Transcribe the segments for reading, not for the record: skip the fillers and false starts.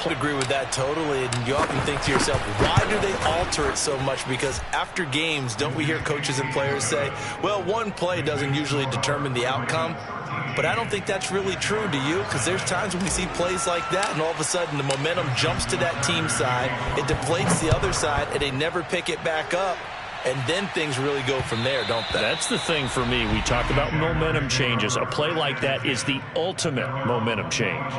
I agree with that totally, and you often think to yourself, why do they alter it so much? Because after games, don't we hear coaches and players say, well, one play doesn't usually determine the outcome? But I don't think that's really true, do you? Because there's times when we see plays like that, and all of a sudden the momentum jumps to that team side, it deflates the other side, and they never pick it back up. And then things really go from there, don't they? That's the thing for me. We talk about momentum changes. A play like that is the ultimate momentum change.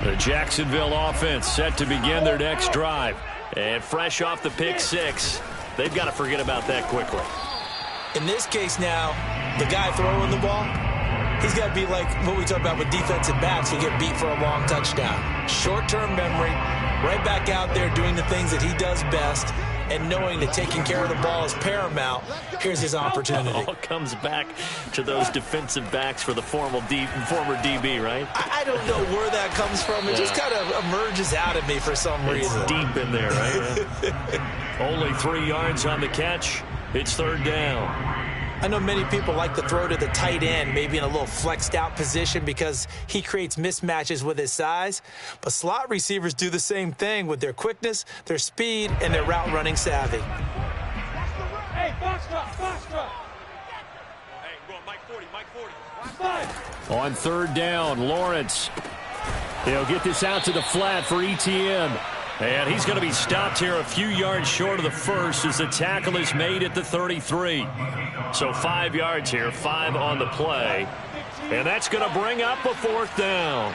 The Jacksonville offense set to begin their next drive. And fresh off the pick six, they've got to forget about that quickly. In this case now, the guy throwing the ball, he's got to be like what we talk about with defensive backs who get beat for a long touchdown. Short-term memory, right back out there doing the things that he does best, and knowing that taking care of the ball is paramount. Here's his opportunity. It all comes back to those defensive backs for the former DB, right? I don't know where that comes from. It just kind of emerges out of me for some reason. It's deep in there, right? Only 3 yards on the catch. It's third down. I know many people like to throw to the tight end, maybe in a little flexed out position because he creates mismatches with his size. But slot receivers do the same thing with their quickness, their speed, and their route running savvy. Hey, box drop. Hey, go on, Mike 40. On third down, Lawrence. He'll get this out to the flat for ETN. And he's going to be stopped here a few yards short of the first as the tackle is made at the 33. So 5 yards here, 5 on the play. And that's going to bring up a fourth down.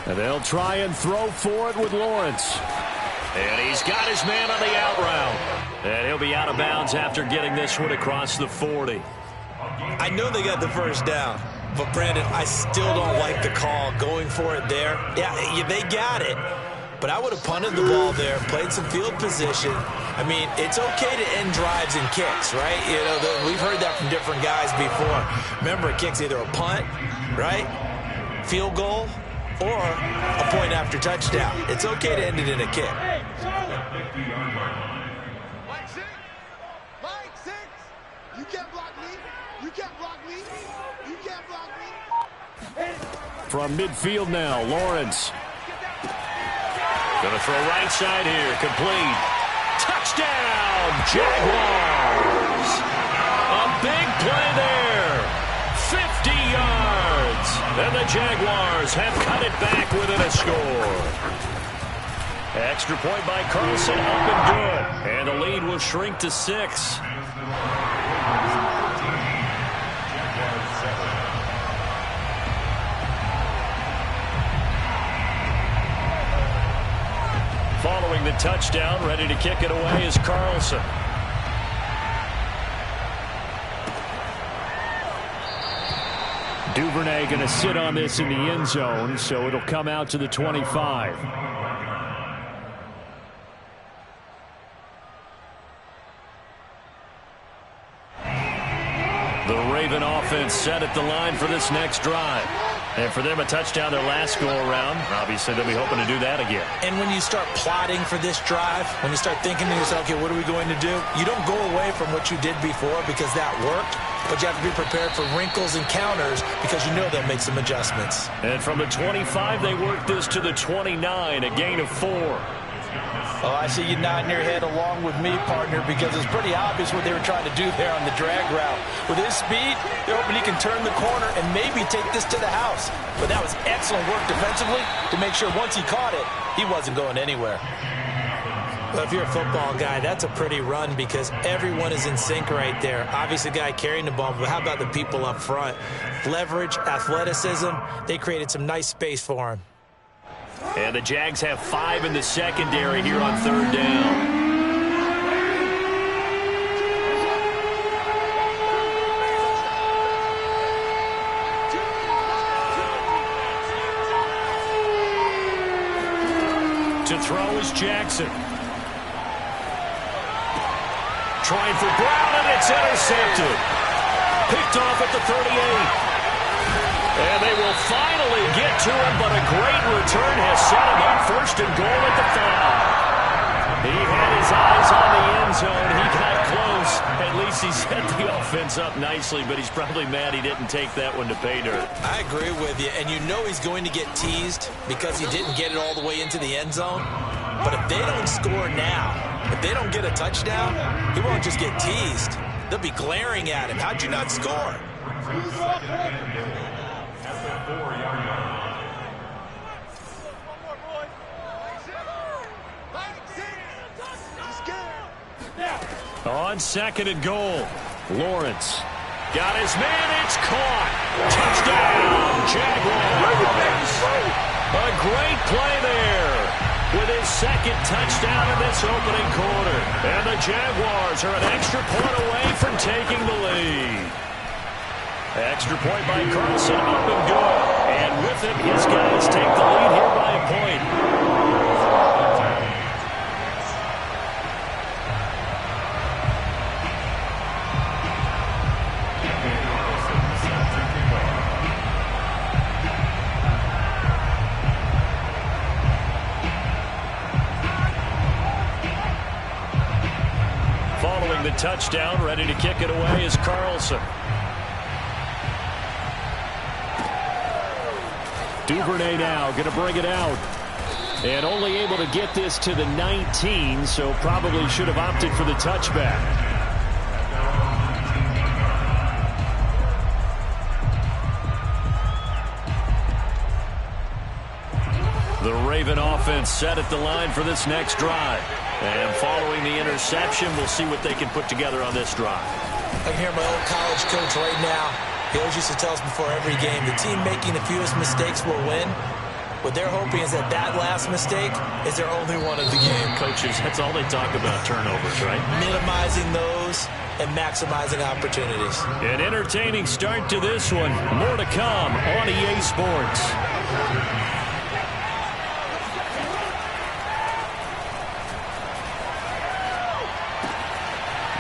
And they'll try and throw for it with Lawrence. And he's got his man on the out route. And he'll be out of bounds after getting this one across the 40. I know they got the first down. But, Brandon, I still don't like the call going for it there. Yeah, they got it. But I would have punted the ball there, played some field position. I mean, it's okay to end drives and kicks, right? You know, we've heard that from different guys before. Remember, a kick's either a punt, right, field goal, or a point after touchdown. It's okay to end it in a kick. Mike 6, you can't block me. You can't block me. You can't block me. From midfield now, Lawrence. Gonna throw right side here, complete. Touchdown, Jaguars! A big play there. 50 yards. And the Jaguars have cut it back within a score. Extra point by Carlson, up and good. And the lead will shrink to 6. Following the touchdown, ready to kick it away is Carlson. Duvernay going to sit on this in the end zone, so it'll come out to the 25. The Raven offense set at the line for this next drive. And for them, a touchdown their last go-around. Obviously, they'll be hoping to do that again. And when you start plotting for this drive, when you start thinking to yourself, okay, what are we going to do? You don't go away from what you did before because that worked, but you have to be prepared for wrinkles and counters because you know they'll make some adjustments. And from the 25, they work this to the 29, a gain of 4. Oh, I see you nodding your head along with me, partner, because it's pretty obvious what they were trying to do there on the drag route. With his speed, they're hoping he can turn the corner and maybe take this to the house. But that was excellent work defensively to make sure once he caught it, he wasn't going anywhere. Well, if you're a football guy, that's a pretty run because everyone is in sync right there. Obviously, the guy carrying the ball, but how about the people up front? Leverage, athleticism, they created some nice space for him. And the Jags have 5 in the secondary here on third down. To throw is Jackson. Trying for Brown, and it's intercepted. Picked off at the 38. And they will finally get to him, but a great return has set him up. First and goal at the 5. He had his eyes on the end zone. He got close, At least he set the offense up nicely, but he's probably mad he didn't take that one to pay dirt. I agree with you, and you know he's going to get teased because he didn't get it all the way into the end zone. But if they don't score now, if they don't get a touchdown, he won't just get teased. They'll be glaring at him. How'd you not score? On second and goal, Lawrence got his man. It's caught. Touchdown, Jaguars. A great play there with his second touchdown in this opening quarter. And the Jaguars are an extra point away from taking the lead. Extra point by Carlson, up and good. And with it, his guys take the lead here by a point. Following the touchdown, ready to kick it away is Carlson. Duvernay now going to bring it out. And only able to get this to the 19, so probably should have opted for the touchback. The Raven offense set at the line for this next drive. And following the interception, we'll see what they can put together on this drive. I can hear my old college coach right now. He always used to tell us before every game, the team making the fewest mistakes will win. What they're hoping is that that last mistake is their only one of the game. Coaches, that's all they talk about, turnovers, right? Minimizing those and maximizing opportunities. An entertaining start to this one. More to come on EA Sports.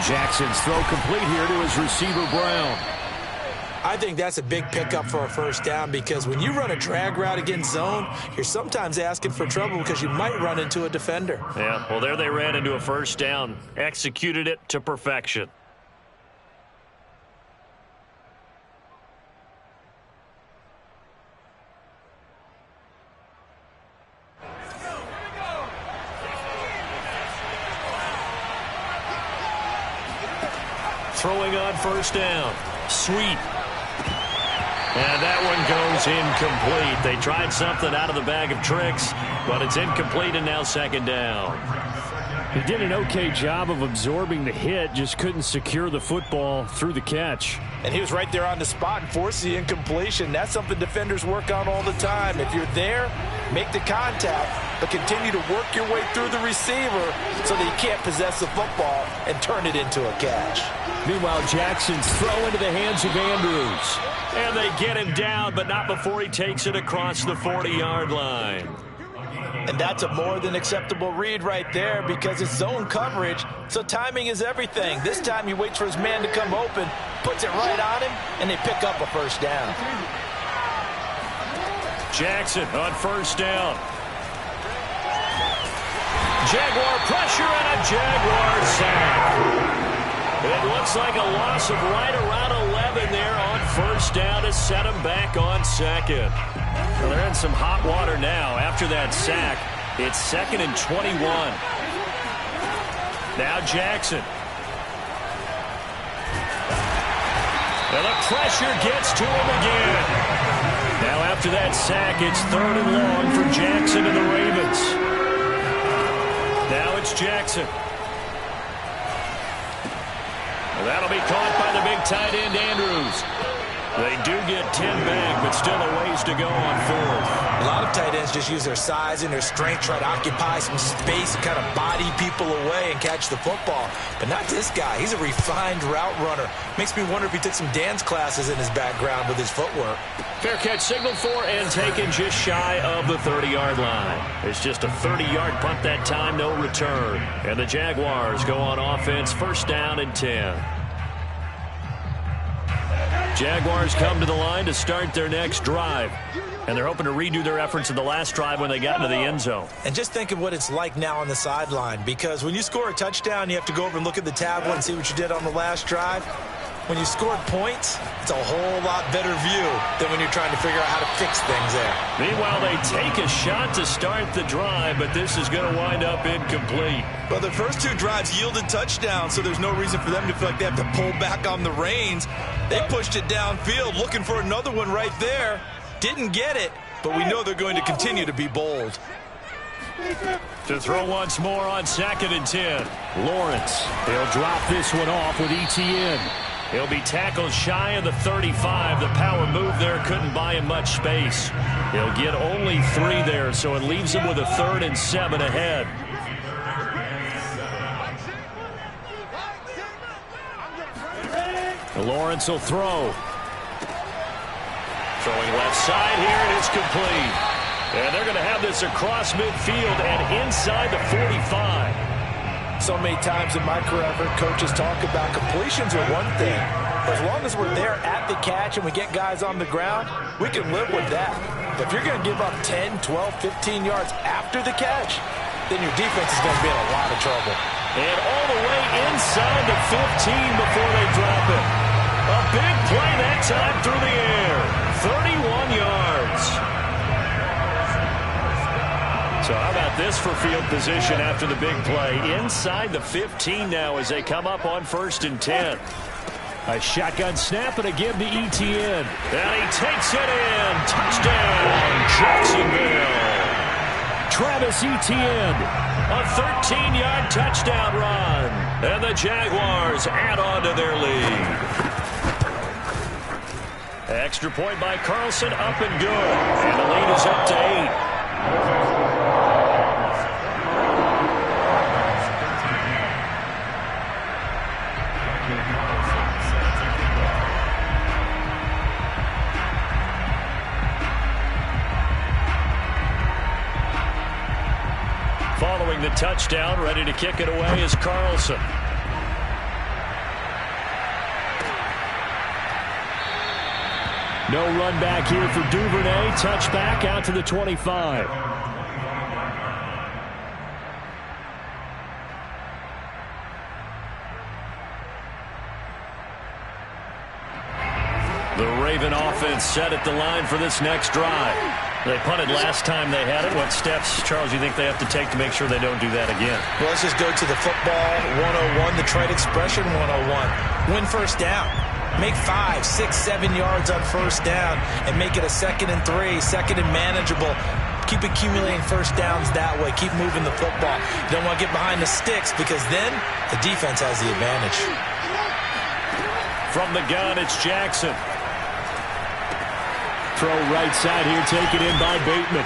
Jackson's throw complete here to his receiver, Brown. I think that's a big pickup for a first down because when you run a drag route against zone, you're sometimes asking for trouble because you might run into a defender. Yeah, well, there they ran into a first down. Executed it to perfection. Throwing on first down. Sweet. And that one goes incomplete. They tried something out of the bag of tricks, but it's incomplete and now second down. He did an okay job of absorbing the hit, just couldn't secure the football through the catch. And he was right there on the spot and forced the incompletion. That's something defenders work on all the time. If you're there, make the contact, but continue to work your way through the receiver so that you can't possess the football and turn it into a catch. Meanwhile, Jackson's throw into the hands of Andrews. And they get him down, but not before he takes it across the 40-yard line. And that's a more than acceptable read right there because it's zone coverage, so timing is everything. This time he waits for his man to come open, puts it right on him, and they pick up a first down. Jackson on first down. Jaguar pressure and a Jaguar sack. It looks like a loss of right around 11 there on first down to set him back on second. Well, they're in some hot water now. After that sack, it's 2nd and 21. Now Jackson. And the pressure gets to him again. Now after that sack, it's 3rd and long for Jackson and the Ravens. Now it's Jackson. Well, that'll be caught by the big tight end, Andrews. They do get 10 back, but still a ways to go on 4th. A lot of tight ends just use their size and their strength, try to occupy some space and kind of body people away and catch the football. But not this guy. He's a refined route runner. Makes me wonder if he took some dance classes in his background with his footwork. Fair catch signaled for and taken just shy of the 30-yard line. It's just a 30-yard punt that time, no return. And the Jaguars go on offense, first down and 10. Jaguars come to the line to start their next drive. And they're hoping to redo their efforts in the last drive when they got into the end zone. And just think of what it's like now on the sideline, because when you score a touchdown, you have to go over and look at the tablet and see what you did on the last drive. When you scored points, it's a whole lot better view than when you're trying to figure out how to fix things there. Meanwhile, they take a shot to start the drive, but this is going to wind up incomplete. Well, the first two drives yielded touchdowns, so there's no reason for them to feel like they have to pull back on the reins. They pushed it downfield, looking for another one right there. Didn't get it, but we know they're going to continue to be bold. To throw once more on 2nd and 10. Lawrence, he'll drop this one off with ETN. He'll be tackled shy of the 35. The power move there couldn't buy him much space. He'll get only 3 there, so it leaves him with a 3rd and 7 ahead. Lawrence will throw. Throwing left side here, and it's complete. And they're going to have this across midfield and inside the 45. So many times in my career, I've heard coaches talk about completions are one thing, but as long as we're there at the catch and we get guys on the ground, we can live with that. But if you're going to give up 10, 12, 15 yards after the catch, then your defense is going to be in a lot of trouble. And all the way inside the 15 before they drop it. A big play that time through the air. 31 yards. So how about this for field position after the big play? Inside the 15 now as they come up on 1st and 10. A shotgun snap and a give to ETN. And he takes it in. Touchdown, Jacksonville. Travis Etienne. A 13-yard touchdown run. And the Jaguars add on to their lead. Extra point by Carlson, up and good. And the lead is up to 8. Following the touchdown, ready to kick it away is Carlson. No run back here for Duvernay. Touchback out to the 25. The Raven offense set at the line for this next drive. They punted last time they had it. What steps, Charles, you think they have to take to make sure they don't do that again? Well, let's just go to the football 101, the trade expression 101. Win first down. Make 5, 6, 7 yards on first down and make it a 2nd and 3, 2nd and manageable. Keep accumulating first downs that way. Keep moving the football. You don't want to get behind the sticks because then the defense has the advantage. From the gun, it's Jackson. Throw right side here, taken in by Bateman.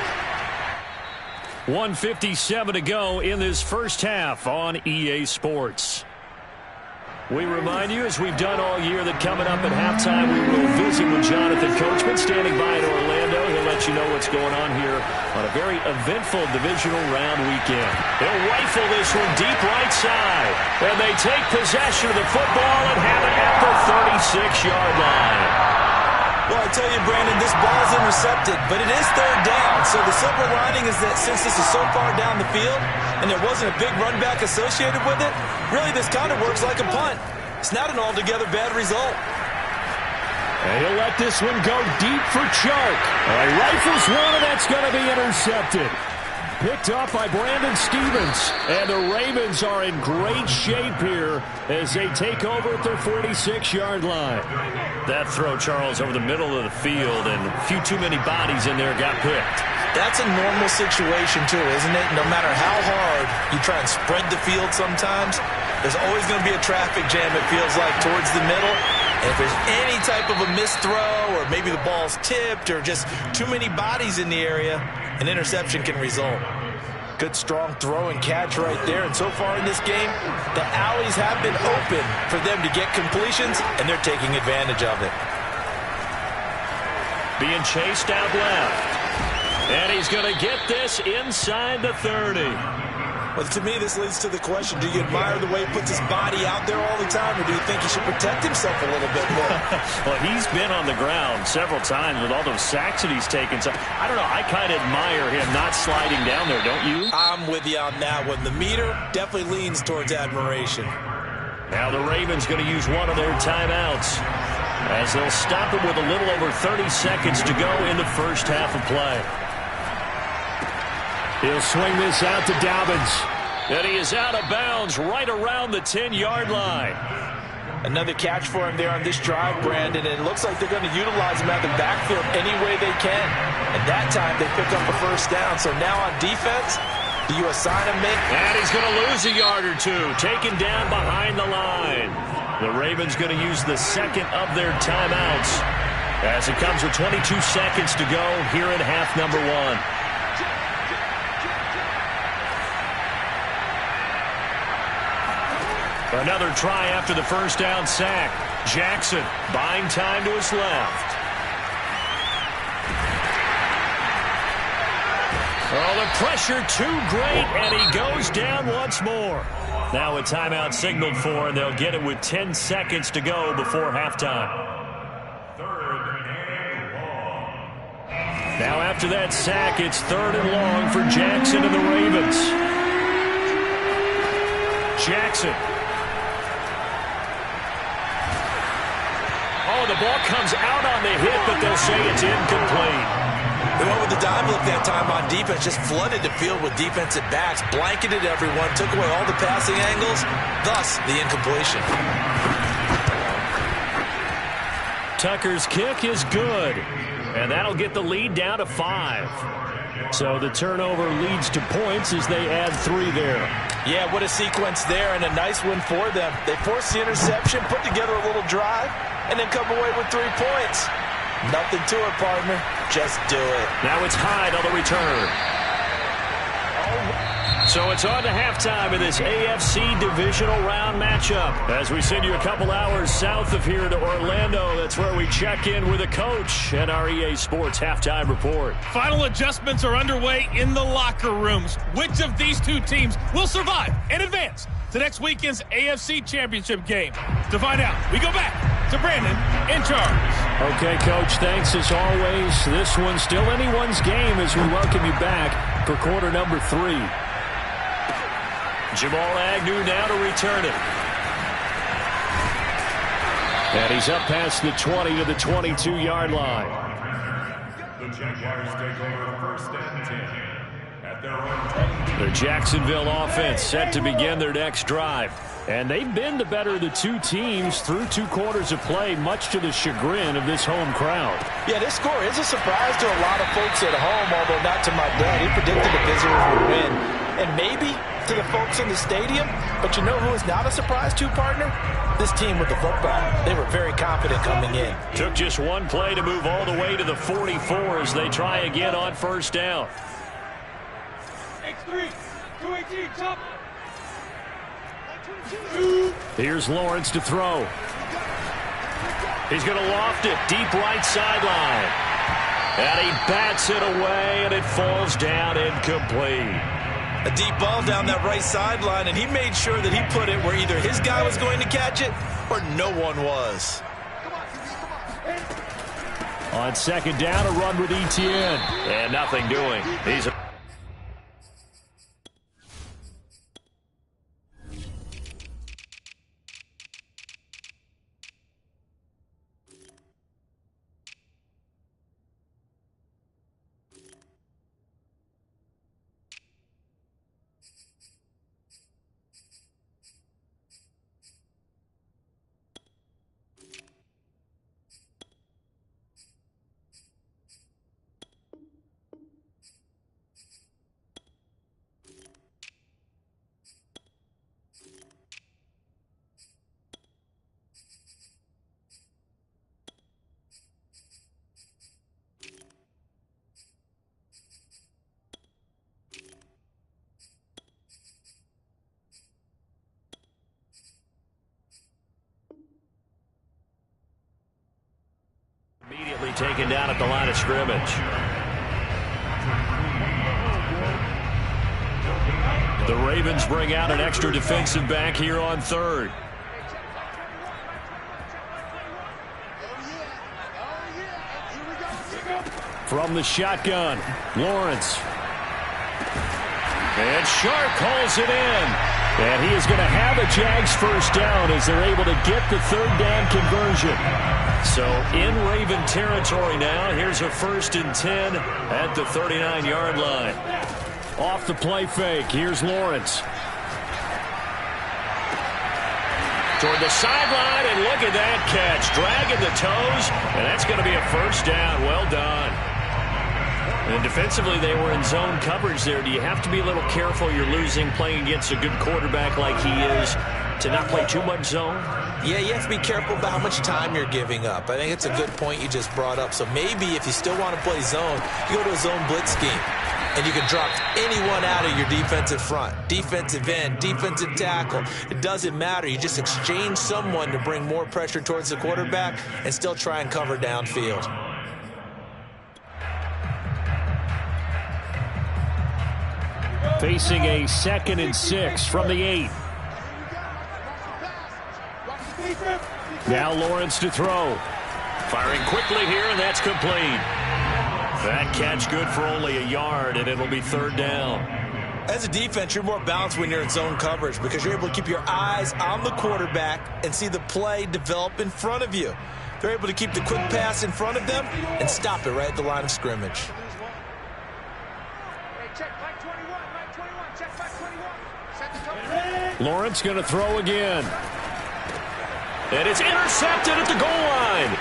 1:57 to go in this first half on EA Sports. We remind you, as we've done all year, that coming up at halftime, we will visit with Jonathan Coachman standing by in Orlando. He'll let you know what's going on here on a very eventful divisional round weekend. He'll rifle this one deep right side. And they take possession of the football and have it at the 36-yard line. Well, I tell you, Brandon, this ball is intercepted, but it is 3rd down. So the silver lining is that since this is so far down the field and there wasn't a big run back associated with it, really this kind of works like a punt. It's not an altogether bad result. And he'll let this one go deep for Chark. Rifles one, and that's going to be intercepted. Picked up by Brandon Stevens. And the Ravens are in great shape here as they take over at their 46-yard line. That throw, Charles, over the middle of the field, and a few too many bodies in there got picked. That's a normal situation, too, isn't it? No matter how hard you try and spread the field sometimes, there's always going to be a traffic jam, it feels like, towards the middle. And if there's any type of a missed throw or maybe the ball's tipped or just too many bodies in the area, an interception can result. Good, strong throw and catch right there. And so far in this game, the alleys have been open for them to get completions, and they're taking advantage of it. Being chased out left. And he's going to get this inside the 30. Well, to me, this leads to the question, do you admire the way he puts his body out there all the time, or do you think he should protect himself a little bit more? Well, he's been on the ground several times with all those sacks that he's taken. So, I don't know. I kind of admire him not sliding down there, don't you? I'm with you on that one. The meter definitely leans towards admiration. Now the Ravens going to use one of their timeouts as they'll stop it with a little over 30 seconds to go in the first half of play. He'll swing this out to Dobbins. And he is out of bounds right around the 10-yard line. Another catch for him there on this drive, Brandon. And it looks like they're going to utilize him out of the backfield any way they can. And that time they pick up a first down. So now on defense, do you assign him in? And he's going to lose a yard or two. Taken down behind the line. The Ravens going to use the second of their timeouts as it comes with 22 seconds to go here in half number one. Another try after the first down sack. Jackson buying time to his left. Oh, the pressure too great, and he goes down once more. Now a timeout signaled for, and they'll get it with 10 seconds to go before halftime. Now after that sack, it's 3rd and long for Jackson and the Ravens. Jackson. Oh, the ball comes out on the hit, but they'll say it's incomplete. They went with the dive look that time on defense, just flooded the field with defensive backs, blanketed everyone, took away all the passing angles, thus the incompletion. Tucker's kick is good, and that'll get the lead down to 5. So the turnover leads to points as they add 3 there. Yeah, what a sequence there, and a nice win for them. They forced the interception, put together a little drive, and then come away with 3 points. Nothing to it, partner. Just do it. Now it's Hyde on the return. So it's on to halftime in this AFC divisional round matchup. As we send you a couple hours south of here to Orlando, that's where we check in with a coach and our EA Sports halftime report. Final adjustments are underway in the locker rooms. Which of these two teams will survive and advance to next weekend's AFC Championship game? To find out, we go back to Brandon in charge. Okay, Coach, thanks as always. This one's still anyone's game as we welcome you back for quarter number 3. Jamal Agnew now to return it. And he's up past the 20 to the 22-yard line. The Jaguars take over first and 10 at their own 10. The Jacksonville offense set to begin their next drive. And they've been the better of the two teams through 2 quarters of play, much to the chagrin of this home crowd. Yeah, this score is a surprise to a lot of folks at home, although not to my dad. He predicted the visitors would win. And maybe to the folks in the stadium, but you know who is not a surprise to, partner? This team with the football. They were very confident coming in. Took just one play to move all the way to the 44 as they try again on first down. X3, 218, top. Here's Lawrence to throw. He's going to loft it deep right sideline. And he bats it away, and it falls down incomplete. A deep ball down that right sideline, and he made sure that he put it where either his guy was going to catch it or no one was. On second down, a run with Etienne. And nothing doing. He's a immediately taken down at the line of scrimmage. The Ravens bring out an extra defensive back here on third. From the shotgun, Lawrence. And Shark calls it in. And he is going to have a Jags first down as they're able to get the third down conversion. So in Raven territory now. Here's a 1st and 10 at the 39-yard line. Off the play fake, here's Lawrence. Toward the sideline, and look at that catch. Dragging the toes, and that's going to be a first down. Well done. And defensively, they were in zone coverage there. Do you have to be a little careful? You're losing playing against a good quarterback like he is to not play too much zone? Yeah, you have to be careful about how much time you're giving up. I think it's a good point you just brought up. So maybe if you still want to play zone, you go to a zone blitz scheme. And you can drop anyone out of your defensive front. Defensive end, defensive tackle. It doesn't matter. You just exchange someone to bring more pressure towards the quarterback and still try and cover downfield. Facing a 2nd and 6 from the 8. Now Lawrence to throw. Firing quickly here, and that's complete. That catch good for only a yard, and it'll be third down. As a defense, you're more balanced when you're in zone coverage because you're able to keep your eyes on the quarterback and see the play develop in front of you. They're able to keep the quick pass in front of them and stop it right at the line of scrimmage. Lawrence going to throw again. And it's intercepted at the goal line.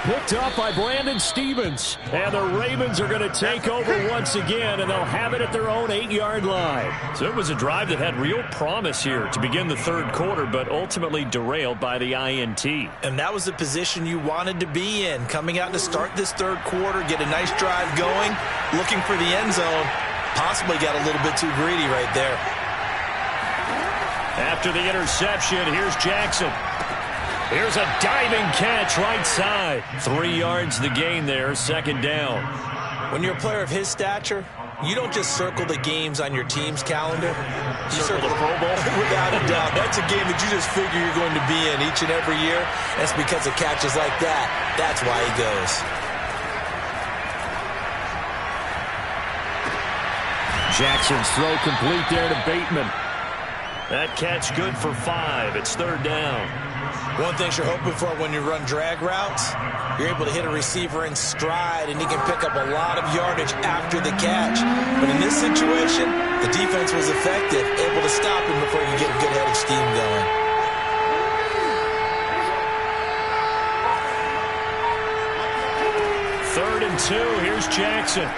Picked up by Brandon Stevens. And the Ravens are going to take over once again, and they'll have it at their own 8-yard line. So it was a drive that had real promise here to begin the third quarter, but ultimately derailed by the INT. And that was the position you wanted to be in. Coming out to start this third quarter, get a nice drive going, looking for the end zone. Possibly got a little bit too greedy right there. After the interception, here's Jackson. Here's a diving catch right side. 3 yards the gain there, second down. When you're a player of his stature, you don't just circle the games on your team's calendar. You circle the Pro Bowl. Without a doubt. That's a game that you just figure you're going to be in each and every year. That's because of catches like that. That's why he goes. Jackson's throw complete there to Bateman. That catch good for 5. It's third down. One thing you're hoping for when you run drag routes, you're able to hit a receiver in stride, and he can pick up a lot of yardage after the catch. But in this situation, the defense was effective, able to stop him before you get a good head of steam going. Third and 2. Here's Jackson.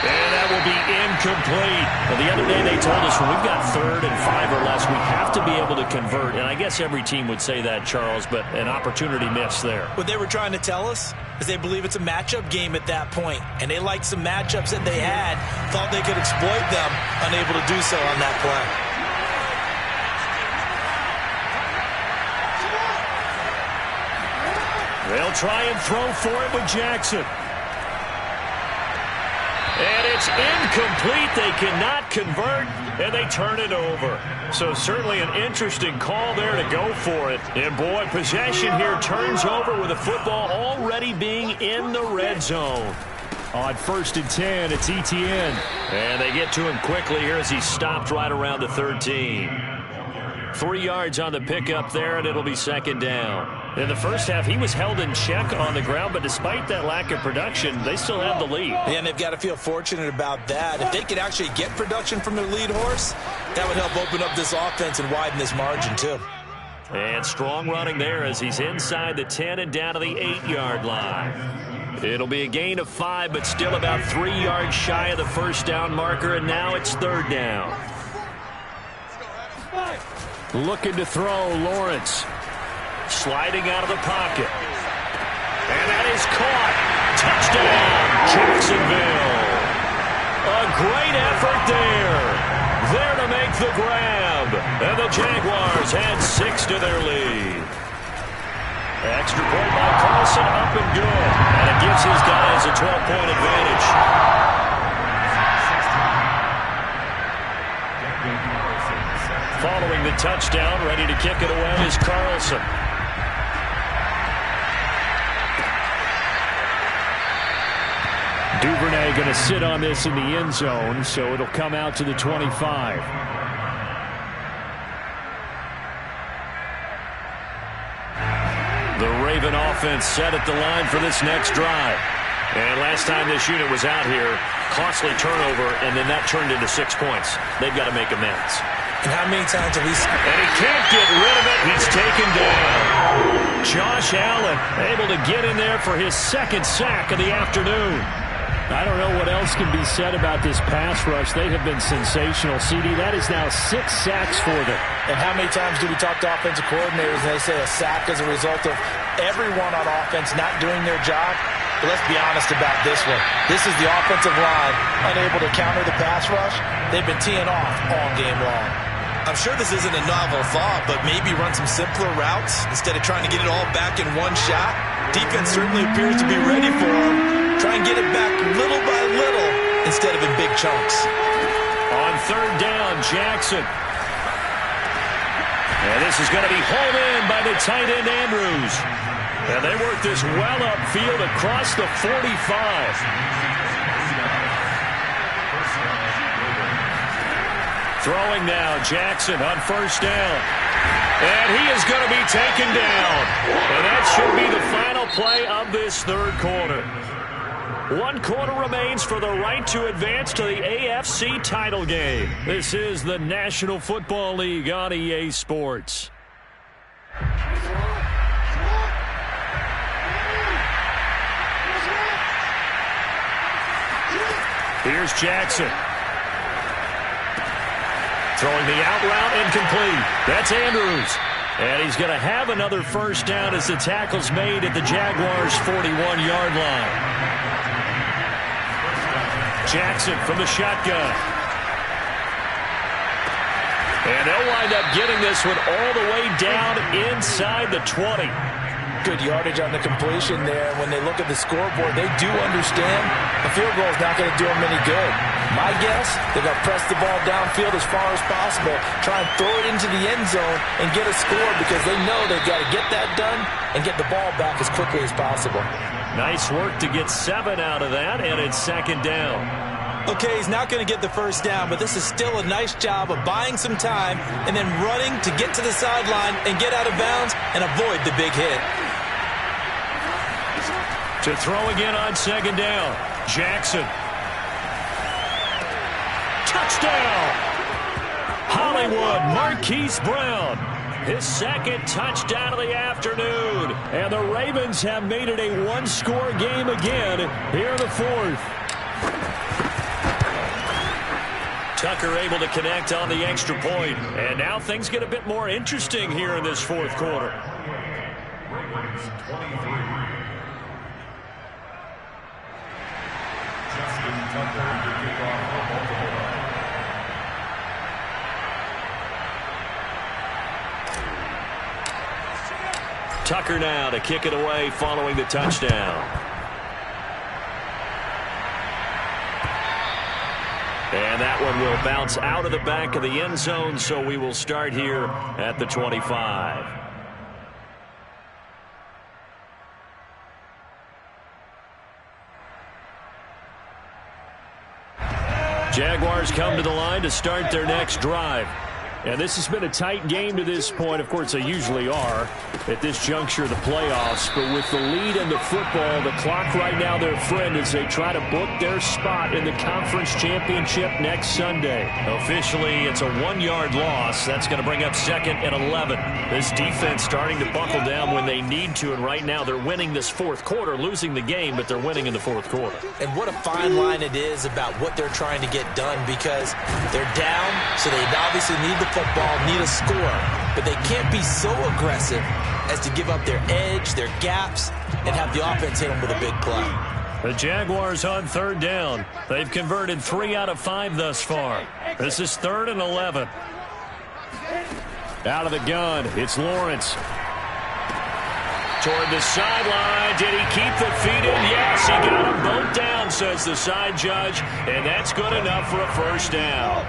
And that will be incomplete. Well, the other day they told us when we've got 3rd and 5 or less, we have to be able to convert. And I guess every team would say that, Charles, but an opportunity missed there. What they were trying to tell us is they believe it's a matchup game at that point. And they liked some matchups that they had, thought they could exploit them, unable to do so on that play. They'll try and throw for it with Jackson. And it's incomplete. They cannot convert, and they turn it over. So certainly an interesting call there to go for it. And, boy, possession here turns over with the football already being in the red zone. On 1st and 10, it's Etienne. And they get to him quickly here as he stopped right around the 13. 3 yards on the pickup there, and it'll be second down. In the first half, he was held in check on the ground, but despite that lack of production, they still have the lead. And they've got to feel fortunate about that. If they could actually get production from their lead horse, that would help open up this offense and widen this margin, too. And strong running there as he's inside the 10 and down to the 8-yard line. It'll be a gain of 5, but still about 3 yards shy of the first down marker, and now it's third down. Looking to throw, Lawrence. Sliding out of the pocket. And that is caught. Touchdown, Jacksonville. A great effort there. There to make the grab. And the Jaguars add 6 to their lead. Extra point by Carlson, up and good. And it gives his guys a 12-point advantage. following the touchdown. Ready to kick it away is Carlson. Duvernay going to sit on this in the end zone, so it'll come out to the 25. The Raven offense set at the line for this next drive. And last time this unit was out here, costly turnover, and then that turned into 6 points. They've got to make amends. And how many times have we seen? And he can't get rid of it. He's taken down. Josh Allen able to get in there for his second sack of the afternoon. I don't know what else can be said about this pass rush. They have been sensational. CD, that is now 6 sacks for them. And how many times do we talk to offensive coordinators and they say a sack is a result of everyone on offense not doing their job? But let's be honest about this one. This is the offensive line unable to counter the pass rush. They've been teeing off all game long. I'm sure this isn't a novel thought, but maybe run some simpler routes instead of trying to get it all back in one shot. Defense certainly appears to be ready for them. Try and get it back little by little instead of in big chunks. On third down, Jackson. And this is going to be hauled in by the tight end, Andrews. And they work this well upfield across the 45. Throwing now, Jackson on first down. And he is going to be taken down. And that should be the final play of this third quarter. 1 quarter remains for the right to advance to the AFC title game. This is the National Football League on EA Sports. Here's Jackson. Throwing the out route incomplete. That's Andrews. And he's going to have another first down as the tackle's made at the Jaguars' 41-yard line. Jackson from the shotgun. And they'll wind up getting this one all the way down inside the 20. Good yardage on the completion there. When they look at the scoreboard, they do understand a field goal is not going to do them any good. My guess, they're going to press the ball downfield as far as possible, try and throw it into the end zone and get a score because they know they've got to get that done and get the ball back as quickly as possible. Nice work to get 7 out of that, and it's second down. Okay, he's not going to get the first down, but this is still a nice job of buying some time and then running to get to the sideline and get out of bounds and avoid the big hit. To throw again on second down, Jackson. Touchdown! Hollywood, Marquise Brown. His second touchdown of the afternoon. And the Ravens have made it a one-score game again here in the fourth. Tucker able to connect on the extra point. And now things get a bit more interesting here in this fourth quarter. Ravens 23. Justin Tucker to kick off for Baltimore. Tucker now to kick it away following the touchdown. And that one will bounce out of the back of the end zone, so we will start here at the 25. Jaguars come to the line to start their next drive. And this has been a tight game to this point. Of course, they usually are at this juncture of the playoffs. But with the lead in the football, the clock right now their friend as they try to book their spot in the conference championship next Sunday. Officially, it's a 1-yard loss. That's going to bring up second and 11. This defense starting to buckle down when they need to. And right now they're winning this fourth quarter, losing the game, but they're winning in the fourth quarter. And what a fine line it is about what they're trying to get done because they're down, so they obviously need the football, need a score, but they can't be so aggressive as to give up their edge, their gaps, and have the offense hit them with a big play. The Jaguars on third down. They've converted 3 out of 5 thus far. This is 3rd and 11. Out of the gun, it's Lawrence. Toward the sideline. Did he keep the feet in? Yes, he got them both down, says the side judge, and that's good enough for a first down.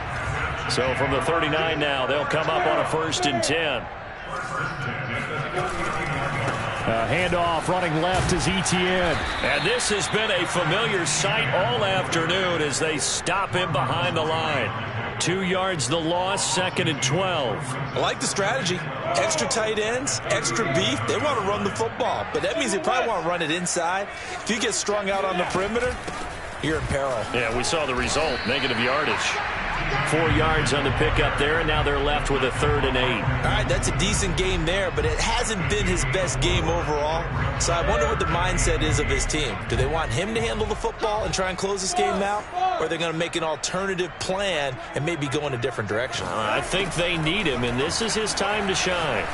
So from the 39 now, they'll come up on a 1st and 10. Handoff running left is Etienne. And this has been a familiar sight all afternoon as they stop him behind the line. 2 yards the loss, 2nd and 12. I like the strategy. Extra tight ends, extra beef. They want to run the football, but that means they probably want to run it inside. If you get strung out on the perimeter, you're in peril. Yeah, we saw the result, negative yardage. 4 yards on the pickup there, and now they're left with a 3rd and 8. All right, that's a decent game there, but it hasn't been his best game overall. So I wonder what the mindset is of his team. Do they want him to handle the football and try and close this game out? Or are they going to make an alternative plan and maybe go in a different direction? I think they need him, and this is his time to shine.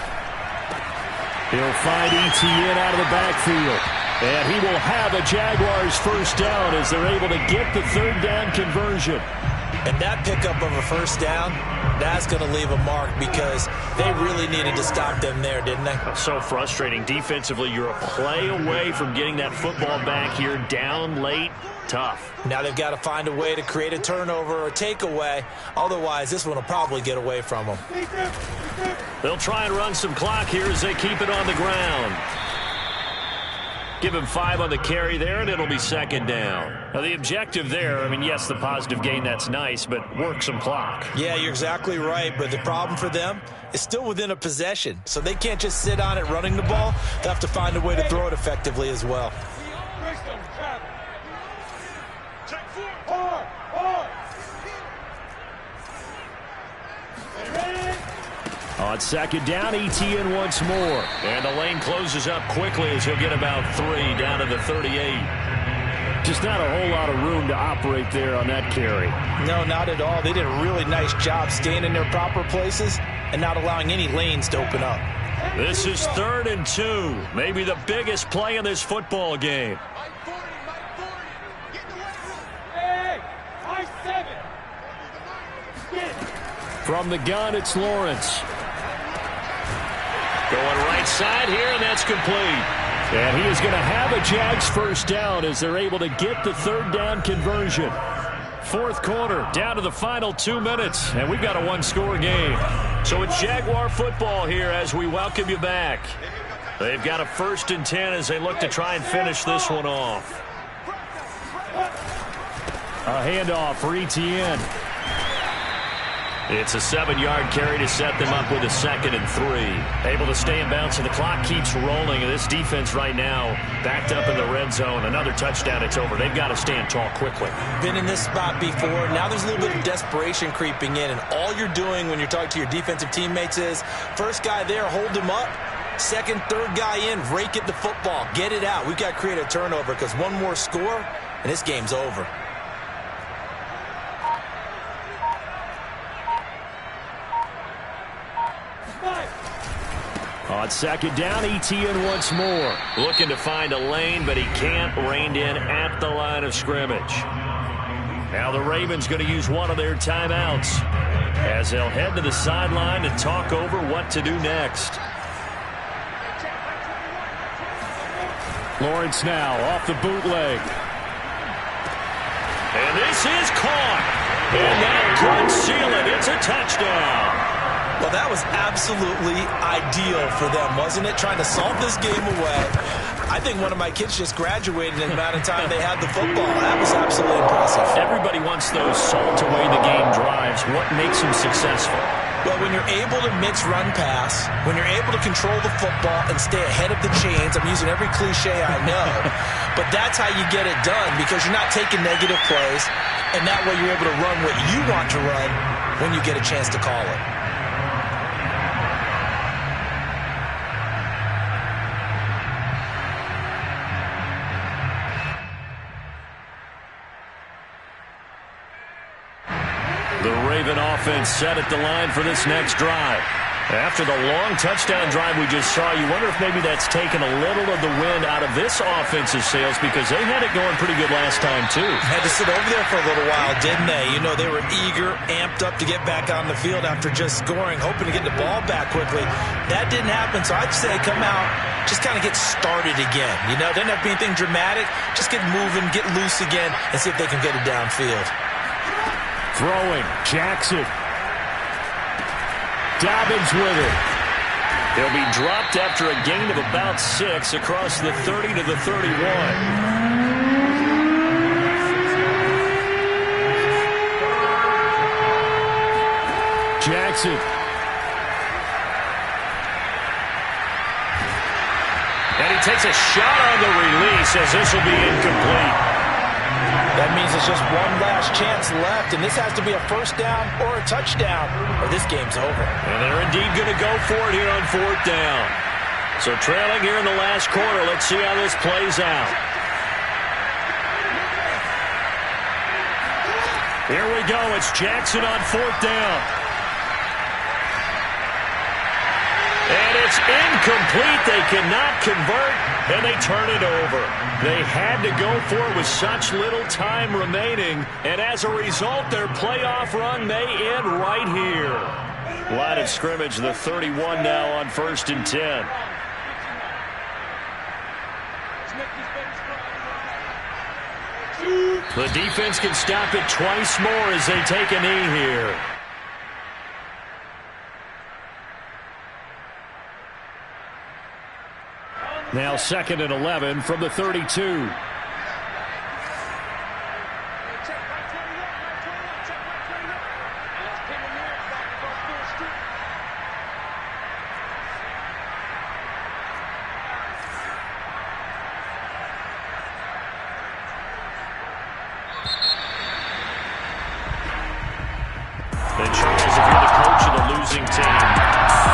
He'll find Etienne out of the backfield. And he will have a Jaguars 1st down as they're able to get the 3rd down conversion. And that pickup of a 1st down, that's going to leave a mark because they really needed to stop them there, didn't they? So frustrating. Defensively, you're a play away from getting that football back here. Down late, tough. Now they've got to find a way to create a turnover or a takeaway. Otherwise, this one will probably get away from them. They'll try and run some clock here as they keep it on the ground. Give him 5 on the carry there, and it'll be 2nd down. Now, the objective there, I mean, yes, the positive gain, that's nice, but work some clock. Yeah, you're exactly right, but the problem for them is still within a possession. So they can't just sit on it running the ball. They have to find a way to throw it effectively as well. On 2nd down, Etienne once more. And the lane closes up quickly as he'll get about 3 down to the 38. Just not a whole lot of room to operate there on that carry. No, not at all. They did a really nice job staying in their proper places and not allowing any lanes to open up. This is 3rd and 2. Maybe the biggest play in this football game. From the gun, it's Lawrence. Going right side here, and that's complete. And he is going to have a Jags 1st down as they're able to get the 3rd down conversion. 4th quarter, down to the final 2 minutes, and we've got a 1-score game. So it's Jaguar football here as we welcome you back. They've got a 1st and 10 as they look to try and finish this one off. A handoff for Etienne. It's a 7-yard carry to set them up with a 2nd and 3. Able to stay in bounds, and the clock keeps rolling. And this defense right now backed up in the red zone. Another touchdown, it's over. They've got to stand tall quickly. Been in this spot before. Now there's a little bit of desperation creeping in. And all you're doing when you're talking to your defensive teammates is, first guy there, hold him up. 2nd, 3rd guy in, rake at the football. Get it out. We've got to create a turnover because one more score, and this game's over. On 2nd down, Etienne once more. Looking to find a lane, but he can't. Reined in at the line of scrimmage. Now the Ravens going to use one of their timeouts as they'll head to the sideline to talk over what to do next. Lawrence now off the bootleg. And this is caught. And that could seal it. It's a touchdown. Well, that was absolutely ideal for them, wasn't it? Trying to salt this game away. I think one of my kids just graduated in the amount of time they had the football. That was absolutely impressive. Everybody wants those salt-away-the-game drives. What makes them successful? Well, when you're able to mix run-pass, when you're able to control the football and stay ahead of the chains, I'm using every cliche I know, but that's how you get it done because you're not taking negative plays, and that way you're able to run what you want to run when you get a chance to call it. The Raven offense set at the line for this next drive. After the long touchdown drive we just saw, you wonder if maybe that's taken a little of the wind out of this offense's sails because they had it going pretty good last time, too. Had to sit over there for a little while, didn't they? You know, they were eager, amped up to get back on the field after just scoring, hoping to get the ball back quickly. That didn't happen, so I'd say come out, just kind of get started again. You know, doesn't have to be anything dramatic. Just get moving, get loose again, and see if they can get it downfield. Throwing, Jackson. Dobbins with it. He'll be dropped after a gain of about 6 across the 30 to the 31. Jackson. And he takes a shot on the release as this will be incomplete. That means it's just one last chance left, and this has to be a first down or a touchdown, or this game's over. And they're indeed going to go for it here on 4th down. So trailing here in the last quarter, let's see how this plays out. Here we go. It's Jackson on 4th down. And it's incomplete. They cannot convert, and they turn it over. They had to go for it with such little time remaining, and as a result, their playoff run may end right here. Line of scrimmage, the 31 now on 1st and 10. The defense can stop it twice more as they take a knee here. Now 2nd and 11 from the 32. And Charles, if you're the coach of the losing team,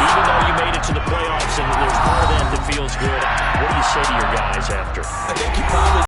even though you made it to the playoffs and there's part of that that feels good, what do you say to your guys after? I think you probably